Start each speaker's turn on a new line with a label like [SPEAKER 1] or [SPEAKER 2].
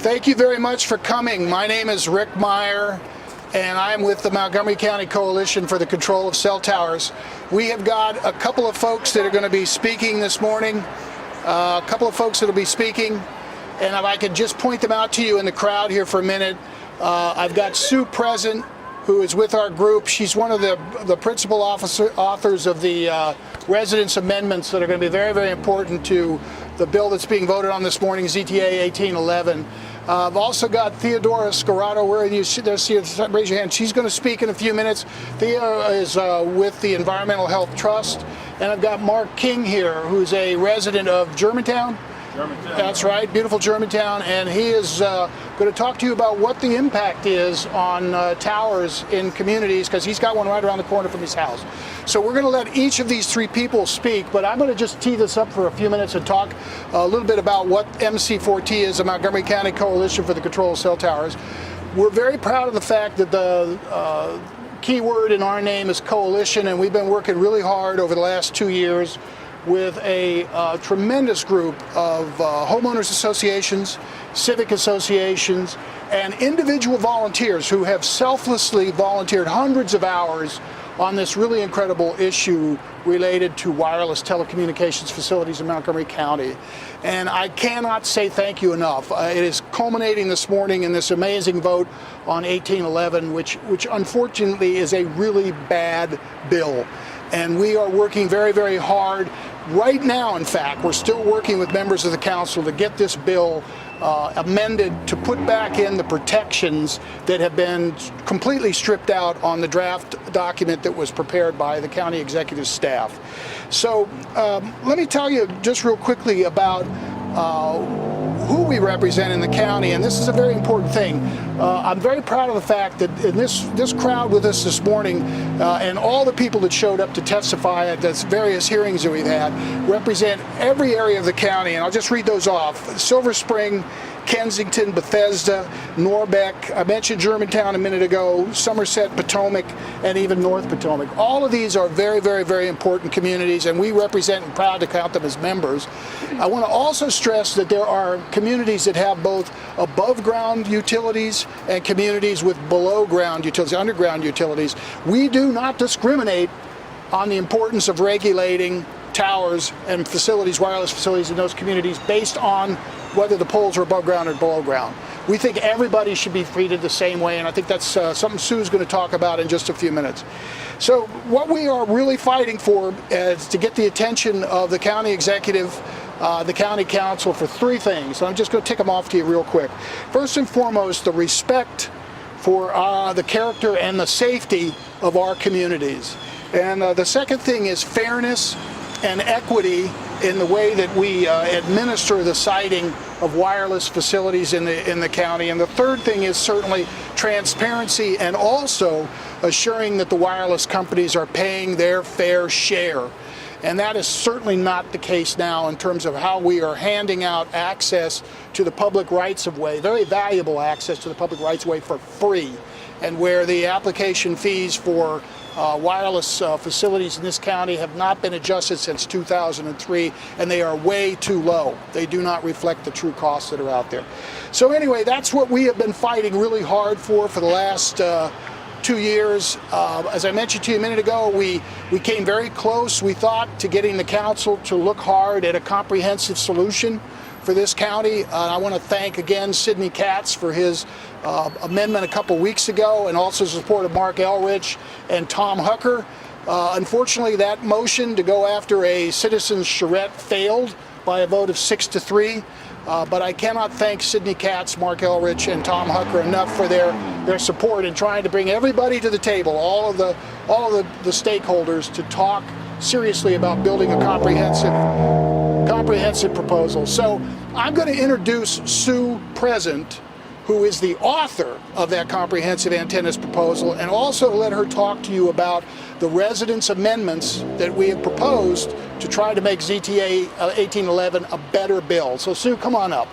[SPEAKER 1] Thank you very much for coming. My name is Rick Meyer, and I'm with the Montgomery County Coalition for the Control of Cell Towers. We have got a couple of folks that are going to be speaking this morning, and if I could just point them out to you in the crowd here for a minute. I've got Sue present, who is with our group. She's one of the principal authors of the residence amendments that are going to be very, very important to the bill that's being voted on this morning, ZTA 1811. I've also got Theodora Scarrato. Where are you? Raise your hand. She's going to speak in a few minutes. Thea is with the Environmental Health Trust. And I've got Mark King here, who's a resident of Germantown. That's right, beautiful Germantown, and he is going to talk to you about what the impact is on towers in communities, because he's got one right around the corner from his house. So we're going to let each of these three people speak, but I'm going to just tee this up for a few minutes and talk a little bit about what MC4T is, the Montgomery County Coalition for the Control of Cell Towers. We're very proud of the fact that the key word in our name is coalition, and we've been working really hard over the last 2 years with a tremendous group of homeowners associations, civic associations, and individual volunteers who have selflessly volunteered hundreds of hours on this really incredible issue related to wireless telecommunications facilities in Montgomery County. And I cannot say thank you enough. It is culminating this morning in this amazing vote on 1811, which unfortunately is a really bad bill. And we are working very, very hard. Right now, in fact, we're still working with members of the council to get this bill amended to put back in the protections that have been completely stripped out on the draft document that was prepared by the county executive staff. So let me tell you just real quickly about who we represent in the county, and this is a very important thing. I'm very proud of the fact that in this crowd with us this morning, and all the people that showed up to testify at the various hearings that we've had, represent every area of the county, and I'll just read those off. Silver Spring, Kensington, Bethesda, Norbeck, I mentioned Germantown a minute ago, Somerset, Potomac, and even North Potomac. All of these are very, very, very important communities, and we represent and proud to count them as members. I want to also stress that there are communities that have both above ground utilities and communities with below ground utilities, underground utilities. We do not discriminate on the importance of regulating towers and facilities, wireless facilities in those communities based on whether the poles are above ground or below ground. We think everybody should be treated the same way, and I think that's something Sue's going to talk about in just a few minutes. So what we are really fighting for is to get the attention of the county executive, the county council, for three things. So I'm just going to tick them off to you real quick. First and foremost, the respect for the character and the safety of our communities. And the second thing is fairness and equity in the way that we administer the siting of wireless facilities in the county. And the third thing is certainly transparency, and also assuring that the wireless companies are paying their fair share. And that is certainly not the case now in terms of how we are handing out access to the public rights-of-way, very valuable access to the public rights-of-way for free, and where the application fees for wireless facilities in this county have not been adjusted since 2003, and they are way too low. They do not reflect the true costs that are out there. So anyway, that's what we have been fighting really hard for the last 2 years. As I mentioned to you a minute ago, we came very close, we thought, to getting the council to look hard at a comprehensive solution for this county. I want to thank again Sidney Katz for his amendment a couple weeks ago, and also the support of Mark Elrich and Tom Hucker. Unfortunately, that motion to go after a citizen's charrette failed by a vote of 6-3. But I cannot thank Sidney Katz, Mark Elrich, and Tom Hucker enough for their support in trying to bring everybody to the table, all of the stakeholders, to talk seriously about building a comprehensive proposal. So I'm going to introduce Sue present, who is the author of that comprehensive antennas proposal, and also let her talk to you about the residence amendments that we have proposed to try to make ZTA 1811 a better bill. So Sue, come on up.